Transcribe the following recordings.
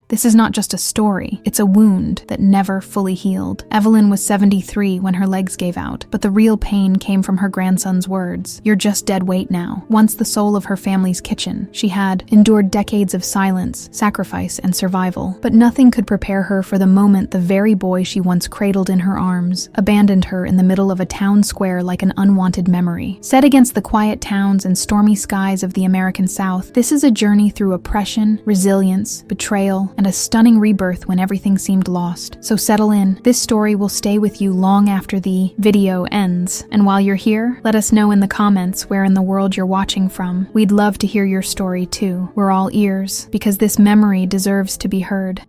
This is not just a story, it's a wound that never fully healed. Evelyn was 73 when her legs gave out, but the real pain came from her grandson's words. "You're just dead weight now." Once the soul of her family's kitchen, she had endured decades of silence, sacrifice, and survival. But nothing could prepare her for the moment the very boy she once cradled in her arms abandoned her in the middle of a town square like an unwanted memory. Set against the quiet towns and stormy skies of the American South, this is a journey through oppression, resilience, betrayal, and a stunning rebirth when everything seemed lost. So settle in. This story will stay with you long after the video ends. And while you're here, let us know in the comments where in the world you're watching from. We'd love to hear your story too. We're all ears, because this memory deserves to be heard.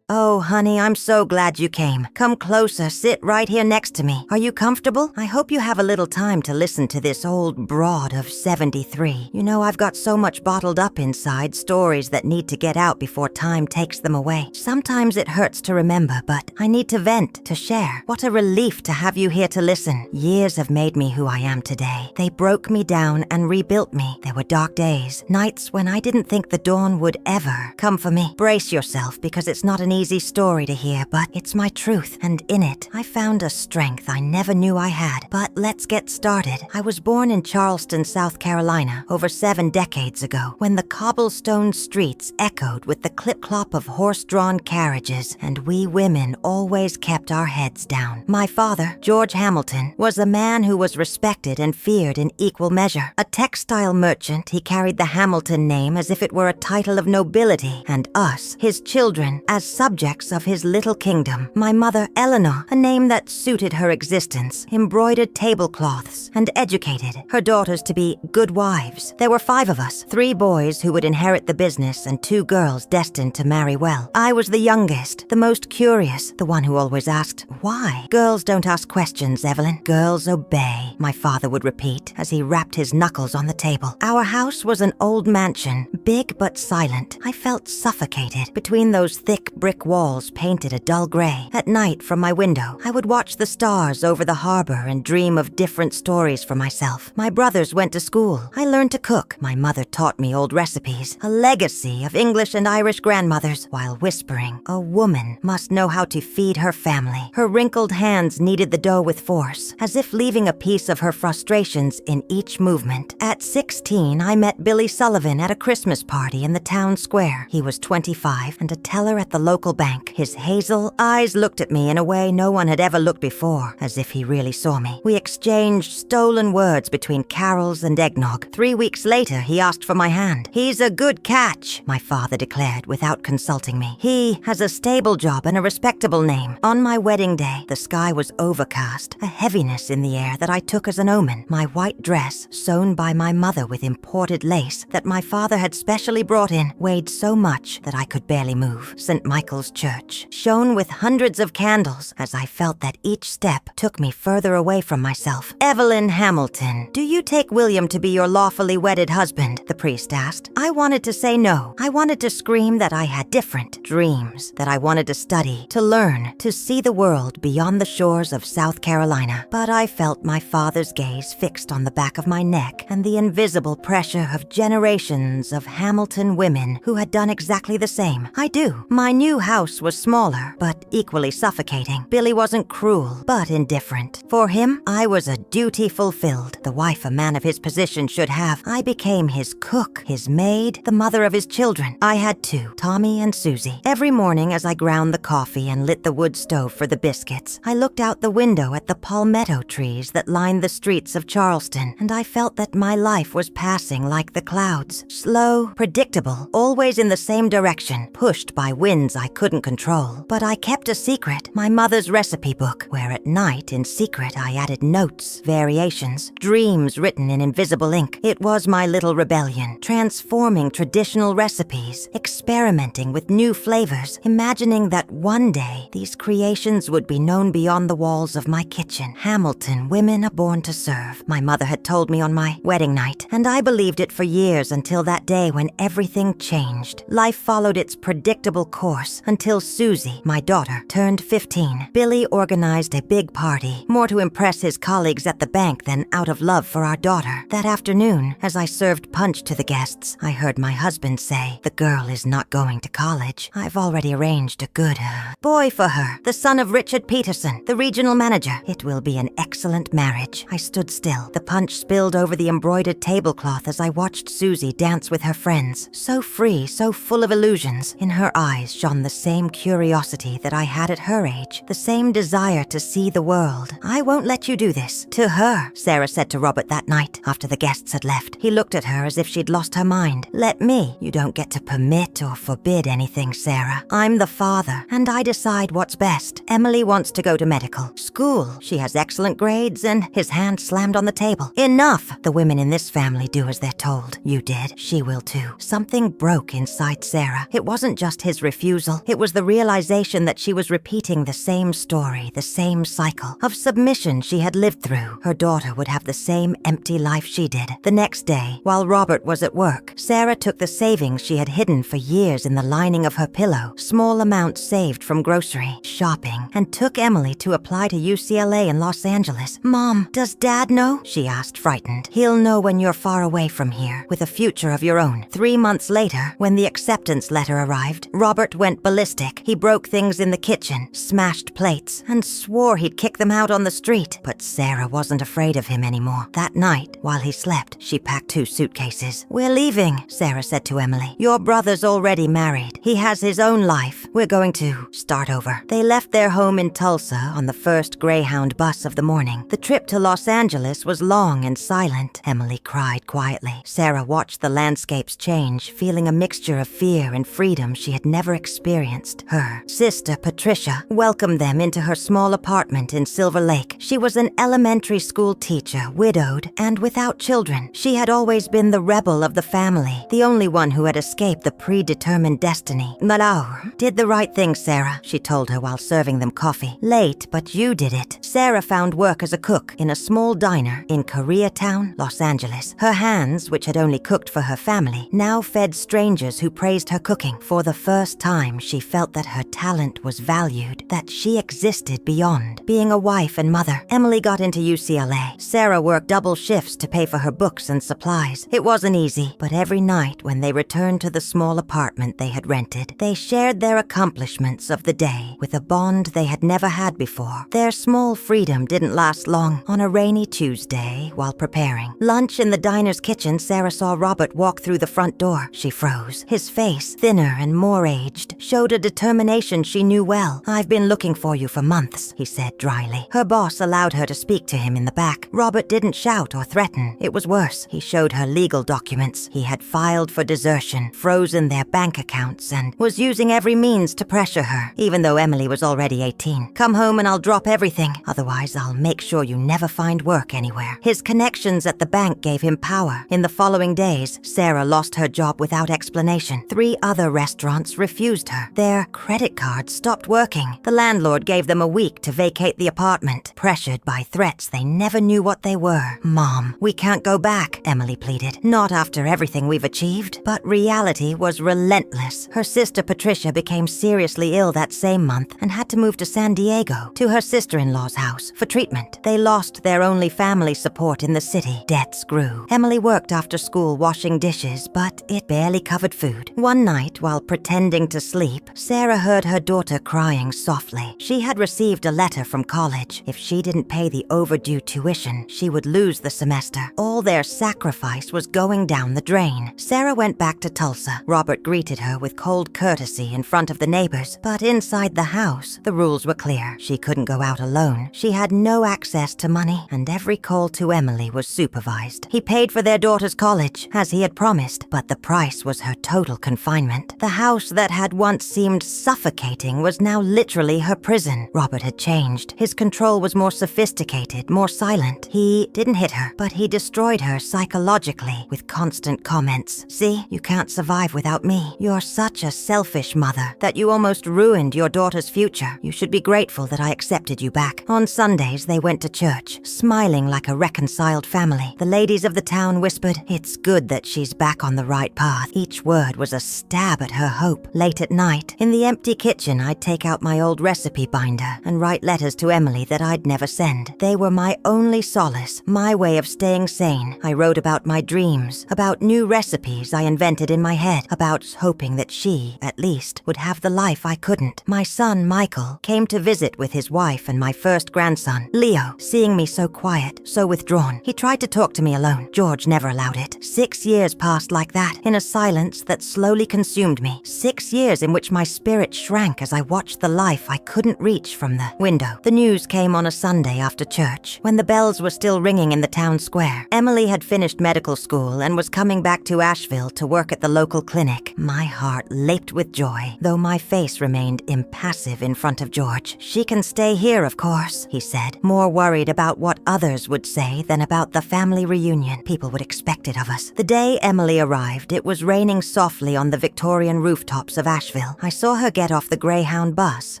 Oh, honey, I'm so glad you came. Come closer, sit right here next to me. Are you comfortable? I hope you have a little time to listen to this old broad of 73. You know, I've got so much bottled up inside, stories that need to get out before time takes them away. Sometimes it hurts to remember, but I need to vent, to share. What a relief to have you here to listen. Years have made me who I am today. They broke me down and rebuilt me. There were dark days, nights when I didn't think the dawn would ever come for me. Brace yourself, because it's not an easy story to hear, but it's my truth, and in it, I found a strength I never knew I had. But let's get started. I was born in Charleston, South Carolina, over 7 decades ago, when the cobblestone streets echoed with the clip-clop of horse-drawn carriages, and we women always kept our heads down. My father, George Hamilton, was a man who was respected and feared in equal measure. A textile merchant, he carried the Hamilton name as if it were a title of nobility, and us, his children, as subjects of his little kingdom. My mother, Eleanor, a name that suited her existence, embroidered tablecloths and educated her daughters to be good wives. There were 5 of us, 3 boys who would inherit the business and 2 girls destined to marry well. I was the youngest, the most curious, the one who always asked, why? Girls don't ask questions, Evelyn. Girls obey, my father would repeat as he rapped his knuckles on the table. Our house was an old mansion, big but silent. I felt suffocated between those thick brick walls painted a dull gray. At night, from my window, I would watch the stars over the harbor and dream of different stories for myself. My brothers went to school. I learned to cook. My mother taught me old recipes, a legacy of English and Irish grandmothers, while whispering, a woman must know how to feed her family. Her wrinkled hands kneaded the dough with force, as if leaving a piece of her frustrations in each movement. At 16, I met Billy Sullivan at a Christmas party in the town square. He was 25 and a teller at the local bank. His hazel eyes looked at me in a way no one had ever looked before, as if he really saw me. We exchanged stolen words between carols and eggnog. 3 weeks later, he asked for my hand. "He's a good catch," my father declared without consulting me. "He has a stable job and a respectable name." On my wedding day, the sky was overcast, a heaviness in the air that I took as an omen. My white dress, sewn by my mother with imported lace that my father had specially brought in, weighed so much that I could barely move. St. Michael's Church shone with hundreds of candles as I felt that each step took me further away from myself. "Evelyn Hamilton, do you take William to be your lawfully wedded husband?" the priest asked. I wanted to say no. I wanted to scream that I had different dreams, that I wanted to study, to learn, to see the world beyond the shores of South Carolina. But I felt my father's gaze fixed on the back of my neck and the invisible pressure of generations of Hamilton women who had done exactly the same. I do. My new house was smaller, but equally suffocating. Billy wasn't cruel, but indifferent. For him, I was a duty fulfilled, the wife a man of his position should have. I became his cook, his maid, the mother of his children. I had 2, Tommy and Susie. Every morning as I ground the coffee and lit the wood stove for the biscuits, I looked out the window at the palmetto trees that lined the streets of Charleston, and I felt that my life was passing like the clouds. Slow, predictable, always in the same direction, pushed by winds I couldn't control. But I kept a secret, my mother's recipe book, where at night, in secret, I added notes, variations, dreams written in invisible ink. It was my little rebellion, transforming traditional recipes, experimenting with new flavors, imagining that one day these creations would be known beyond the walls of my kitchen. Hamilton women are born to serve, my mother had told me on my wedding night, and I believed it for years until that day when everything changed. Life followed its predictable course. months, until Susie, my daughter, turned 15. Billy organized a big party, more to impress his colleagues at the bank than out of love for our daughter. That afternoon, as I served punch to the guests, I heard my husband say, "The girl is not going to college. I've already arranged a good boy for her, the son of Richard Peterson, the regional manager. It will be an excellent marriage." I stood still. The punch spilled over the embroidered tablecloth as I watched Susie dance with her friends. So free, so full of illusions. In her eyes shone the same curiosity that I had at her age, the same desire to see the world. "I won't let you do this. To her," Sarah said to Robert that night, after the guests had left. He looked at her as if she'd lost her mind. "Let me. You don't get to permit or forbid anything, Sarah. I'm the father, and I decide what's best. Emily wants to go to medical school. She has excellent grades," and his hand slammed on the table. "Enough! The women in this family do as they're told. You did. She will too." Something broke inside Sarah. It wasn't just his refusal. It was the realization that she was repeating the same story, the same cycle of submission she had lived through. Her daughter would have the same empty life she did. The next day, while Robert was at work, Sarah took the savings she had hidden for years in the lining of her pillow, small amounts saved from grocery, shopping, and took Emily to apply to UCLA in Los Angeles. "Mom, does Dad know?" she asked, frightened. "He'll know when you're far away from here, with a future of your own." 3 months later, when the acceptance letter arrived, Robert went ballistic. He broke things in the kitchen, smashed plates, and swore he'd kick them out on the street. But Sarah wasn't afraid of him anymore. That night, while he slept, she packed 2 suitcases. "We're leaving," Sarah said to Emily. "Your brother's already married. He has his own life. We're going to start over." They left their home in Tulsa on the first Greyhound bus of the morning. The trip to Los Angeles was long and silent. Emily cried quietly. Sarah watched the landscapes change, feeling a mixture of fear and freedom she had never experienced. Her sister, Patricia, welcomed them into her small apartment in Silver Lake. She was an elementary school teacher, widowed, and without children. She had always been the rebel of the family, the only one who had escaped the predetermined destiny. "Malaur did the right thing, Sarah," she told her while serving them coffee. "Late, but you did it." Sarah found work as a cook in a small diner in Koreatown, Los Angeles. Her hands, which had only cooked for her family, now fed strangers who praised her cooking. For the first time, she felt that her talent was valued, that she existed beyond being a wife and mother. Emily got into UCLA. Sarah worked double shifts to pay for her books and supplies. It wasn't easy, but every night when they returned to the small apartment they had rented, they shared their accomplishments of the day with a bond they had never had before. Their small freedom didn't last long. On a rainy Tuesday, while preparing lunch in the diner's kitchen, Sarah saw Robert walk through the front door. She froze. His face, thinner and more aged, showed a determination she knew well. "I've been looking for you for months," he said dryly. Her boss allowed her to speak to him in the back. Robert didn't shout or threaten. It was worse. He showed her legal documents. He had filed for desertion, frozen their bank accounts, and was using every means to pressure her, even though Emily was already 18. "Come home and I'll drop everything. Otherwise, I'll make sure you never find work anywhere." His connections at the bank gave him power. In the following days, Sarah lost her job without explanation. 3 other restaurants refused her. Their credit cards stopped working. The landlord gave them a week to vacate the apartment, pressured by threats they never knew what they were. "Mom, we can't go back," Emily pleaded. "Not after everything we've achieved." But reality was relentless. Her sister Patricia became seriously ill that same month and had to move to San Diego, to her sister-in-law's house, for treatment. They lost their only family support in the city. Debts grew. Emily worked after school washing dishes, but it barely covered food. One night, while pretending to sleep, Sarah heard her daughter crying softly. She had received a letter from college. If she didn't pay the overdue tuition, she would lose the semester. All their sacrifice was going down the drain. Sarah went back to Tulsa. Robert greeted her with cold courtesy in front of the neighbors, but inside the house, the rules were clear. She couldn't go out alone. She had no access to money, and every call to Emily was supervised. He paid for their daughter's college, as he had promised, but the price was her total confinement. The house that had once seemed suffocating was now literally her prison. Robert had changed. His control was more sophisticated, more silent. He didn't hit her, but he destroyed her psychologically with constant comments. "See, you can't survive without me. You're such a selfish mother. that you almost ruined your daughter's future. You should be grateful that I accepted you back. On Sundays, they went to church, smiling like a reconciled family. The ladies of the town whispered, "It's good that she's back on the right path." Each word was a stab at her hope. Late at night, in the empty kitchen, I'd take out my old recipe binder and write letters to Emily that I'd never send. They were my only solace, my way of staying sane. I wrote about my dreams, about new recipes I invented in my head, about hoping that she, at least, would have the life I couldn't. My son, Michael, came to visit with his wife and my first grandson, Leo, seeing me so quiet, so withdrawn. He tried to talk to me alone. George never allowed it. 6 years passed like that, in a silence that slowly consumed me. 6 years in which my spirit shrank as I watched the life I couldn't reach from the window. The news came on a Sunday after church, when the bells were still ringing in the town square. Emily had finished medical school and was coming back to Asheville to work at the local clinic. My heart leaped with joy, though my face remained impassive in front of George. "She can stay here, of course," he said, more worried about what others would say than about the family reunion people would expect it of us. The day Emily arrived, it was raining softly on the Victorian rooftops of Asheville. I saw her get off the Greyhound bus,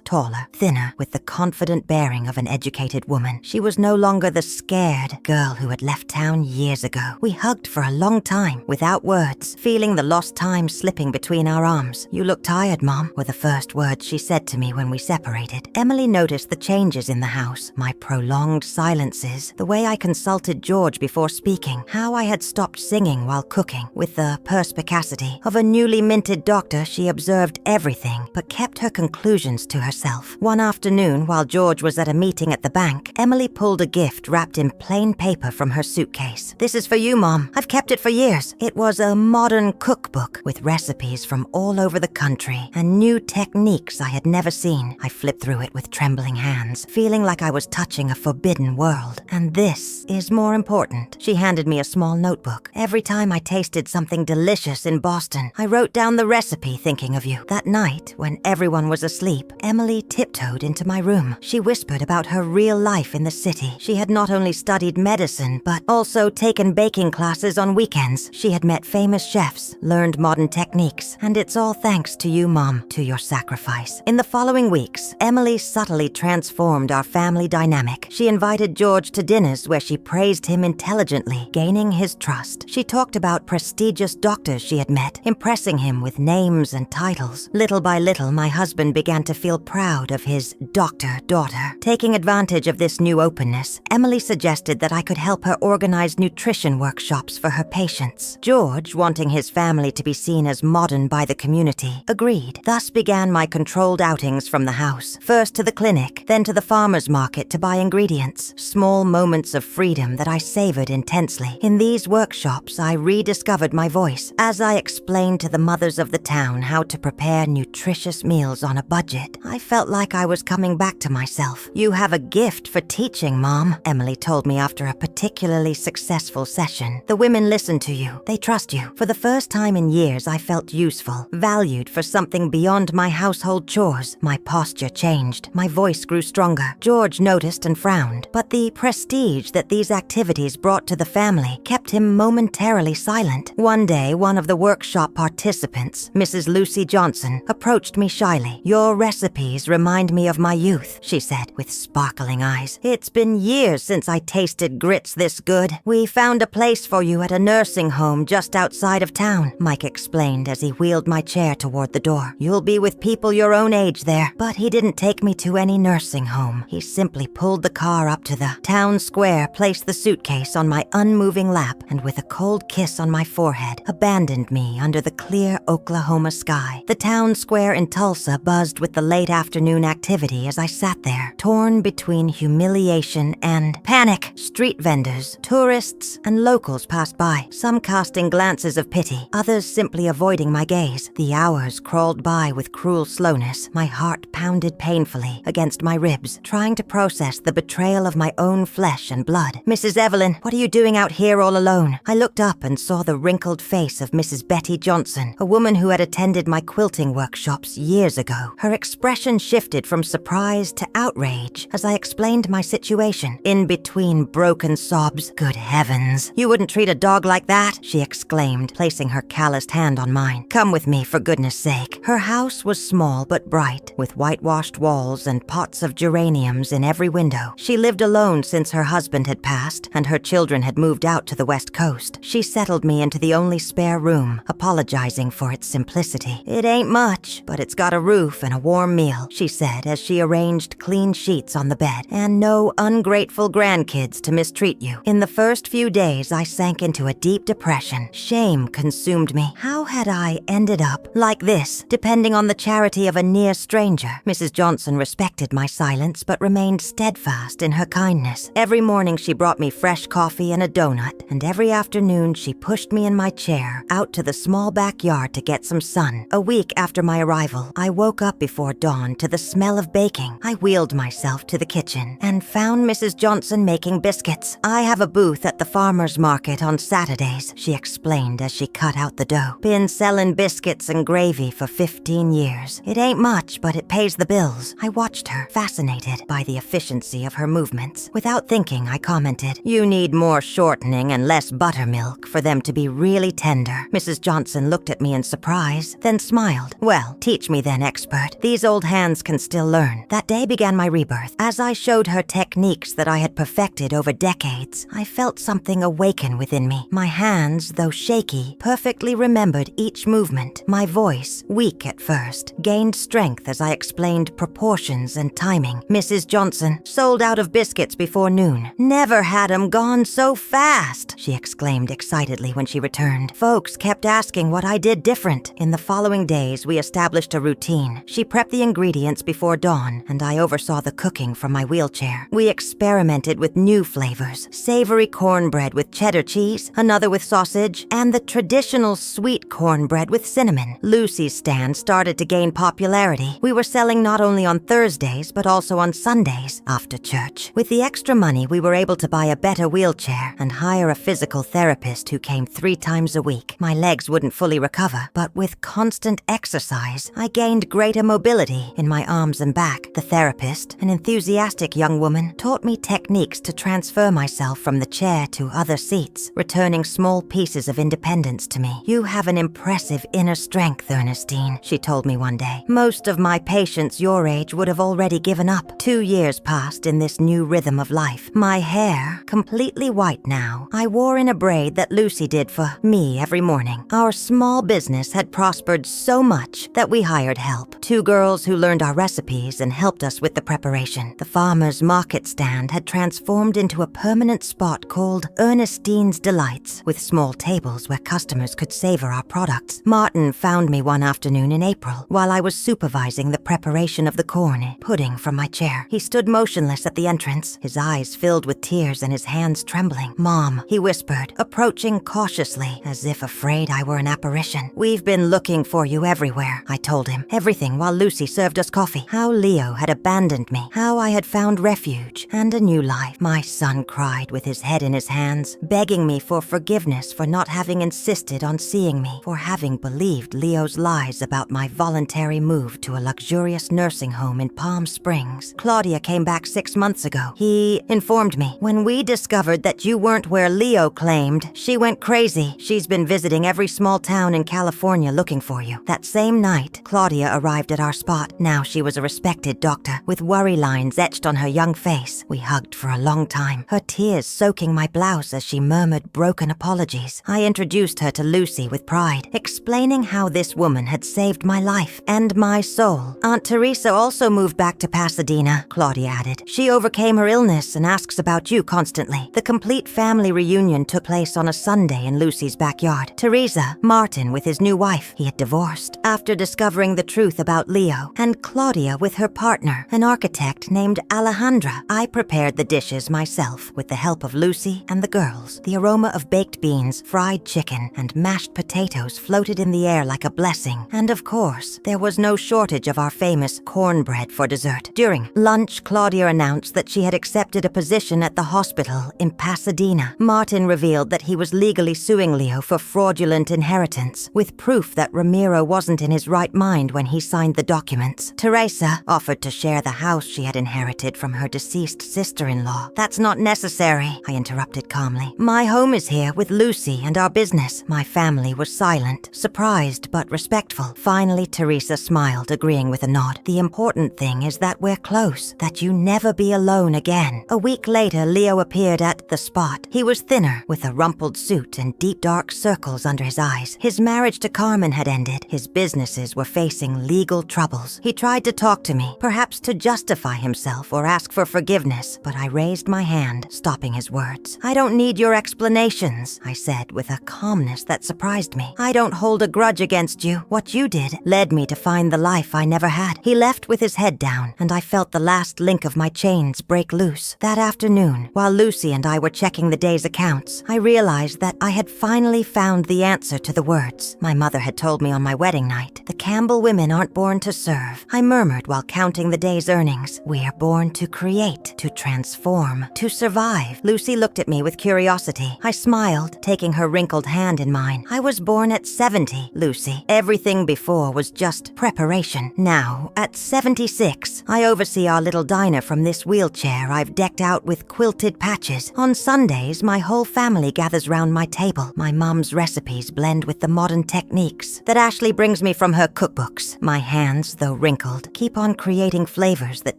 taller, thinner, with the confident bearing of an educated woman. She was no longer the scared girl who had left town years ago. We hugged for a long time, without words, feeling the lost time slipping between our arms. "You look tired, Mom," were the first words she said to me when we separated. Emily noticed the changes in the house, my prolonged silences, the way I consulted George before speaking, how I had stopped singing while cooking. With the perspicacity of a newly minted doctor, she observed everything, but kept her conclusions to herself. One afternoon, while George was at a meeting at the bank, Emily pulled a gift wrapped in plain paper from her suitcase. "This is for you, Mom. I've kept it for years." It was a modern cookbook with recipes from all over the country and new techniques I had never seen. I flipped through it with trembling hands, feeling like I was touching a forbidden world. "And this is more important." She handed me a small notebook. "Every time I tasted something delicious in Boston, I wrote down the recipe thinking of you." That night, when everyone was asleep, Emily tiptoed into my room. She whispered about her real life in the city. She had not only studied medicine, but also taken baking classes on weekends. She had met famous chefs, learned modern techniques, and it's all thanks to you, Mom, to your sacrifice. In the following weeks, Emily subtly transformed our family dynamic. She invited George to dinners where she praised him intelligently, gaining his trust. She talked about prestigious doctors she had met, impressing him with names and titles. Little by little, my husband began to feel proud of his doctor daughter. Taking advantage of this new openness, Emily suggested that I could help her organize nutrition workshops for her patients. George, wanting his family to be seen as modern by the community, agreed. Thus began my controlled outings from the house, first to the clinic, then to the farmer's market to buy ingredients. Small moments of freedom that I savored intensely. In these workshops, I rediscovered my voice as I explained to the mothers of the town how to prepare nutritious meals on a budget. I felt like I was coming back to myself. "You have a gift for teaching, Mom," Emily told me after a particularly successful session. "The women listen to you. They trust you." For the first time in years, I felt useful, valued for something beyond my household chores. My posture changed. My voice grew stronger. George noticed and frowned, but the prestige that these activities brought to the family kept him momentarily silent. One day, one of the workshop participants, Mrs. Lucy Johnson, approached me shyly. "Your recipes remind me of my youth," she said, with sparkling eyes. "It's been years since I tasted grits this good. We found a place for you at a nursing home just outside of town," Mike explained as he wheeled my chair toward the door. "You'll be with people your own age there." But he didn't take me to any nursing home. He simply pulled the car up to the town square, placed the suitcase on my unmoving lap, and with a cold kiss on my forehead, abandoned me under the clear Oklahoma sky. The town square in Tulsa buzzed with the late afternoon activity as I sat there, torn between humiliation and panic. Street vendors, tourists, and locals passed by, some casting glances of pity, others simply avoiding my gaze. The hours crawled by with cruel slowness. My heart pounded painfully against my ribs, trying to process the betrayal of my own flesh and blood. "Mrs. Evelyn, what are you doing out here all alone?" I looked up and saw the wrinkled face of Mrs. Betty Johnson, a woman who had attended my quilting workshops years ago. Her expression shifted from surprise to outrage as I explained my situation. In between broken sobs, "Good heavens, you wouldn't treat a dog like that?" she exclaimed, placing her calloused hand on mine. "Come with me, for goodness sake." Her house was small but bright, with whitewashed walls and pots of geraniums in every window. She lived alone since her husband had passed and her children had moved out to the West Coast. She settled me into the only spare room, apologizing for its simplicity. "It ain't much, but it's got a roof and a warm meal," she said as she arranged clean sheets on the bed, "and no ungrateful grandkids to mistreat you." In the first few days, I sank into a deep depression. Shame consumed me. How had I ended up like this, depending on the charity of a near stranger? Mrs. Johnson respected my silence, but remained steadfast in her kindness. Every morning she brought me fresh coffee and a donut, and every afternoon she pushed me in my chair out to the small backyard to get some sun. A week after my arrival, I woke up before dawn to the smell of baking. I wheeled myself to the kitchen and found Mrs. Johnson making biscuits. "I have a booth at the farmer's market on Saturdays," she explained as she cut out the dough. "Been selling biscuits and gravy for 15 years. It ain't much, but it pays the bills." I watched her, fascinated by the efficiency of her movements. Without thinking, I commented, "You need more shortening and less buttermilk for them to be really tender." Mrs. Johnson looked at me in surprise, then smiled. "Well, teach me then, expert. These old hands can still learn." That day began my rebirth. As I showed her techniques that I had perfected over decades, I felt something awaken within me. My hands, though shaky, perfectly remembered each movement. My voice, weak at first, gained strength as I explained proportions and timing. Mrs. Johnson sold out of biscuits before noon. "Never had 'em gone so fast," she exclaimed excitedly when she returned. Folks kept asking what I did different. In the following days, we established a routine. She prepped the ingredients before dawn, and I oversaw the cooking from my wheelchair. We experimented with new flavors: savory cornbread with cheddar cheese, another with sausage, and the traditional sweet cornbread with cinnamon. Lucy's stand started to gain popularity. We were selling not only on Thursdays, but also on Sundays after church. With the extra money, we were able to buy a better wheelchair and hire a physical therapist who came 3 times a week. My legs wouldn't fully recover, but with constant exercise, I gained greater mobility in my arms and back. The therapist, an enthusiastic young woman, taught me techniques to transfer myself from the chair to other seats, returning small pieces of independence to me. "You have an impressive inner strength, Ernestine," she told me one day. "Most of my patients your age would have already given up." 2 years passed in this new rhythm of life. My hair, completely white now, I wore in a braid that Lucy did for me every morning. Our small business had prospered so much that we hired help. 2 girls who learned our recipes and helped us with the preparation. The farmer's market stand had transformed into a permanent spot called Ernestine's Delights, with small tables where customers could savor our products. Martin found me one afternoon in April while I was supervising the preparation of the corn pudding from my chair. He stood motionless at the entrance, his eyes filled with tears and his hands trembling. "Mom," he whispered, approaching cautiously as if afraid I were an apparition. "We've been looking for you everywhere," I told him. Everything while Lucy served us coffee. How Leo had abandoned me, how I had found refuge and a new life. My son cried with his head in his hands, begging me for forgiveness for not having insisted on seeing me, for having believed Leo's lies about my voluntary move to a luxurious nursing home in Palm Springs. "Claudia came back 6 months ago," he informed me. "When we discovered that you weren't where Leo claimed, she went crazy. She's been visiting every small town in California looking for you." That same night, Claudia arrived at our spot. Now she was a respected doctor, with worry lines etched on her young face. We hugged for a long time, her tears soaking my blouse as she murmured broken apologies. I introduced her to Lucy with pride, explaining how this woman had saved my life and my soul. "Aunt Teresa also moved back to Pasadena," Claudia added. "She overcame her illness and asks about you constantly." The complete family reunion took place on a Sunday in Lucy's backyard. Teresa, Martin with his new wife, he had divorced, after discovering the truth about Leo, and Claudia with her partner, an architect named Alejandra. I prepared the dishes myself with the help of Lucy and the girls. The aroma of baked beans, fried chicken, and mashed potatoes floated in the air like a blessing. And of course, there was no shortage of our famous cornbread for dessert. During lunch, Claudia announced that she had accepted a position at the hospital in Pasadena. Martin revealed that he was legally suing Leo for fraudulent inheritance, with proof that Ramiro wasn't in his right mind when he signed the documents. Teresa offered to share the house she had inherited from her deceased sister-in-law. "That's not necessary," I interrupted calmly. "My home is here with Lucy and our business." My family was silent, surprised but respectful. Finally, Finally, Teresa smiled, agreeing with a nod. The important thing is that we're close, that you never be alone again. A week later, Leo appeared at the spot. He was thinner, with a rumpled suit and deep dark circles under his eyes. His marriage to Carmen had ended. His businesses were facing legal troubles. He tried to talk to me, perhaps to justify himself or ask for forgiveness, but I raised my hand, stopping his words. I don't need your explanations, I said with a calmness that surprised me. I don't hold a grudge against you. What you did led me to find the life I never had. He left with his head down, and I felt the last link of my chains break loose. That afternoon, while Lucy and I were checking the day's accounts, I realized that I had finally found the answer to the words my mother had told me on my wedding night. The Campbell women aren't born to serve, I murmured while counting the day's earnings. We're born to create, to transform, to survive. Lucy looked at me with curiosity. I smiled, taking her wrinkled hand in mine. I was born at 70, Lucy. Everything before was just preparation. Now, at 76, I oversee our little diner from this wheelchair I've decked out with quilted patches. On Sundays, my whole family gathers round my table. My mom's recipes blend with the modern techniques that Ashley brings me from her cookbooks. My hands, though wrinkled, keep on creating flavors that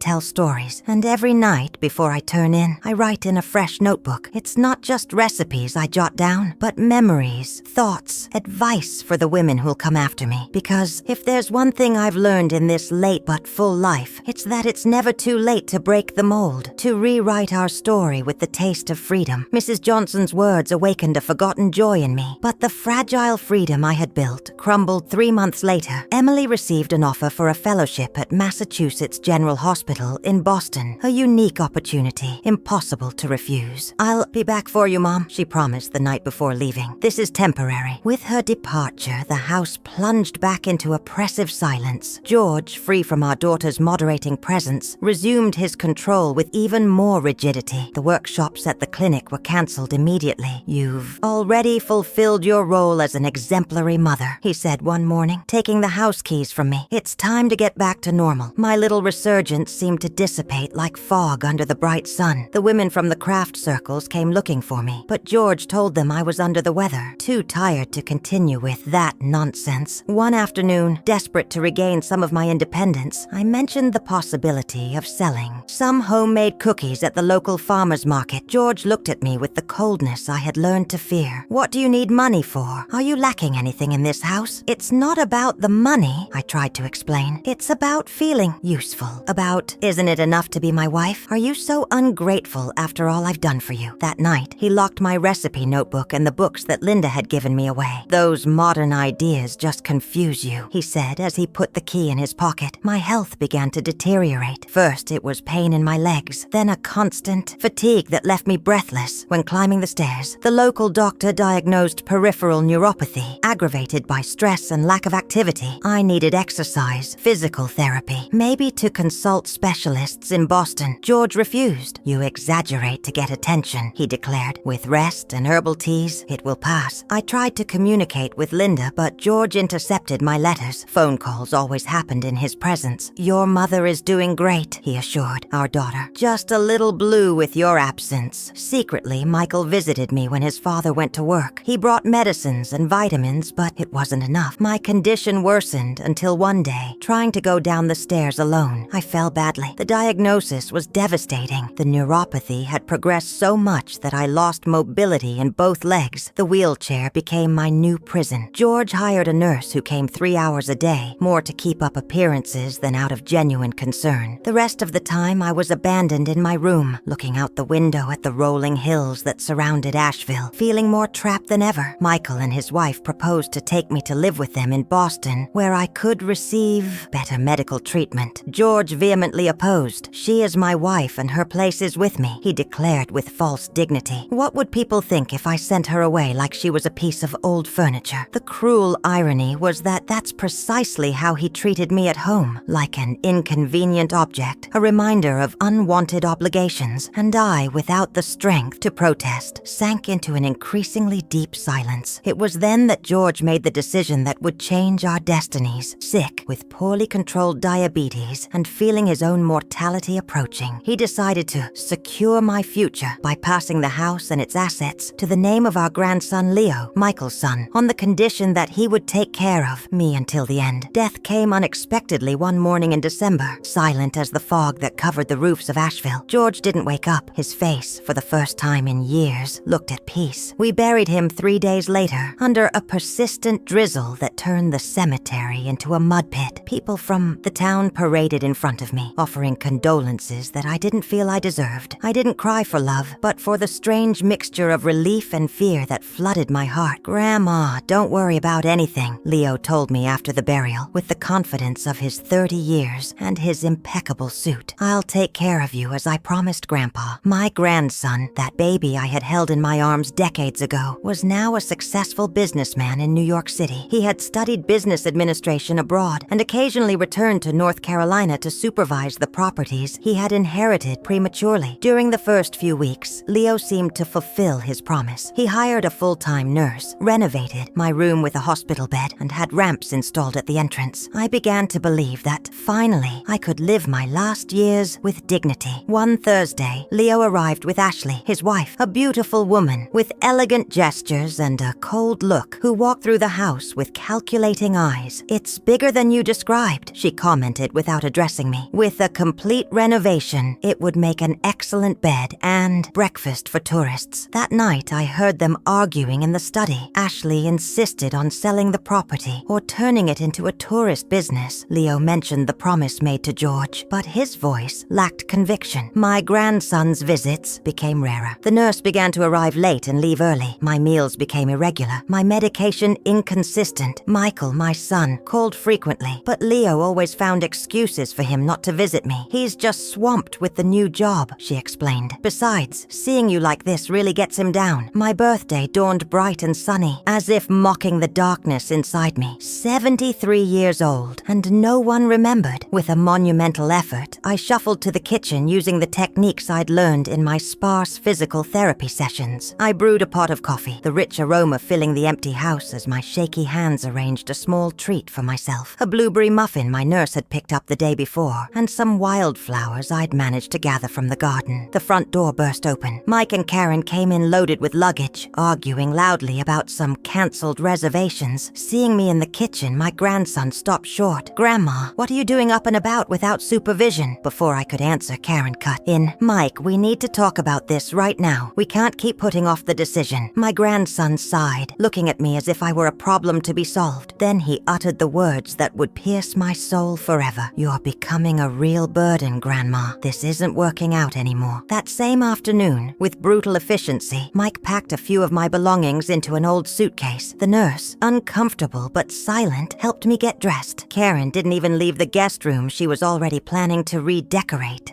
tell stories. And every night, before I turn in, I write in a fresh notebook. It's not just recipes I jot down, but memories, thoughts, advice for the women who'll come after me. Because if there's one thing I've learned in this late but full life, it's that it's never too late to break the mold, to rewrite our story with the taste of freedom. Mrs. Johnson's words awakened a forgotten joy in me, but the fragile freedom I had built crumbled 3 months later. Emily received an offer for a fellowship at Massachusetts General Hospital in Boston, a unique opportunity, impossible to refuse. I'll be back for you, Mom, she promised the night before leaving. This is temporary. With her departure, the house plunged back into oppressive silence. George, free from our daughter's moderating presence, resumed his control with even more rigidity. The workshops at the clinic were cancelled immediately. You've already fulfilled your role as an exemplary mother, he said one morning, taking the house keys from me. It's time to get back to normal. My little resurgence seemed to dissipate like fog under the bright sun. The women from the craft circles came looking for me, but George told them I was under the weather, too tired to continue with that nonsense. One afternoon, desperate to regain some of my independence, I mentioned the possibility of selling some homemade cookies at the local farmer's market. George looked at me with the coldness I had learned to fear. What do you need money for? Are you lacking anything in this house? It's not about the money, I tried to explain. It's about feeling useful. About, isn't it enough to be my wife? Are you so ungrateful after all I've done for you? That night, he locked my recipe notebook and the books that Linda had given me away. Those modern ideas just confuse you, he said as he put the key in his pocket. My health began to deteriorate. First, it was pain in my legs, then a constant fatigue that left me breathless when climbing the stairs. The local doctor diagnosed peripheral neuropathy, aggravated by stress and lack of activity. I needed exercise, physical therapy, maybe to consult specialists in Boston. George refused. You exaggerate to get attention, he declared. With rest and herbal teas, it will pass. I tried to communicate with Linda, but George intercepted my letters. Phone calls always happened in his presence. Your mother is doing great, he assured our daughter. Just a little blue with your absence. Secretly, Michael visited me when his father went to work. He brought medicines and vitamins, but it wasn't enough. My condition worsened until one day, trying to go down the stairs alone, I fell badly. The diagnosis was devastating. The neuropathy had progressed so much that I lost mobility in both legs. The wheelchair became my new prison. George hired a nurse who came 3 hours a day, more to keep up appearances than out of genuine concern. The rest of the time I was abandoned in my room, looking out the window at the rolling hills that surrounded Asheville, feeling more trapped than ever. Michael and his wife proposed to take me to live with them in Boston, where I could receive better medical treatment. George vehemently opposed. She is my wife and her place is with me, he declared with false dignity. What would people think if I sent her away like she was a piece of old furniture? The cruel irony was that that's precisely how he treated me at home, like an inconvenient object, a reminder of unwanted obligations, and I, without the strength to protest, sank into an increasingly deep silence. It was then that George made the decision that would change our destinies. Sick, with poorly controlled diabetes, and feeling his own mortality approaching, he decided to secure my future by passing the house and its assets to the name of our grandson Leo, Michael's son, on the condition that he would take care of me until the end. Death came unexpectedly one morning in December, silent as the fog that covered the roofs of Asheville. George didn't wake up. His face, for the first time in years, looked at peace. We buried him 3 days later, under a persistent drizzle that turned the cemetery into a mud pit. People from the town paraded in front of me, offering condolences that I didn't feel I deserved. I didn't cry for love, but for the strange mixture of relief and fear that flooded my heart. "Grandma, don't worry about anything," Leo told me after the burial, with the confidence of his 30 years and his impeccable suit. "I'll take care of you as I promised Grandpa." My grandson, that baby I had held in my arms decades ago, was now a successful businessman in New York City. He had studied business administration abroad and occasionally returned to North Carolina to supervise the properties he had inherited prematurely. During the first few weeks, Leo seemed to fulfill his promise. He hired a full-time nurse, renovated my room with a hospital bed, and had ramps installed at the entrance. I began to believe that, finally, I could live my last years with dignity. One Thursday, Leo arrived with Ashley, his wife, a beautiful woman with elegant gestures and a cold look, who walked through the house with calculating eyes. "It's bigger than you described," she commented without addressing me. "With a complete renovation, it would make an excellent bed and breakfast for tourists." That night, I heard them arguing in the study. Ashley insisted on selling the property or turning it into a tourist business. Leo mentioned the promise made to George, but his voice lacked conviction. My grandson's visits became rarer. The nurse began to arrive late and leave early. My meals became irregular, my medication inconsistent. Michael, my son, called frequently, but Leo always found excuses for him not to visit me. "He's just swamped with the new job," she explained. "Besides, seeing you like this really gets him down." My birthday dawned bright and sunny, as if mocking the darkness inside me. 73 years old, and no one remembered. With a monumental effort, I shuffled to the kitchen using the techniques I'd learned in my sparse physical therapy sessions. I brewed a pot of coffee, the rich aroma filling the empty house as my shaky hands arranged a small treat for myself. A blueberry muffin my nurse had picked up the day before, and some wildflowers I'd managed to gather from the garden. The front door burst open. Mike and Karen came in loaded with luggage, arguing loudly about some cancelled reservations. Seeing me in the kitchen, my grandson stopped short. "Grandma, what are you doing up and about without supervision?" Before I could answer, Karen cut in. "Mike, we need to talk about this right now. We can't keep putting off the decision." My grandson sighed, looking at me as if I were a problem to be solved. Then he uttered the words that would pierce my soul forever. "You're becoming a real burden, Grandma. This isn't working out anymore." That same afternoon, with brutal efficiency, Mike packed a few of my belongings into an old suitcase. The nurse, uncomfortable but silent, helped me get dressed. Karen didn't even leave the guest room she was already planning to redecorate.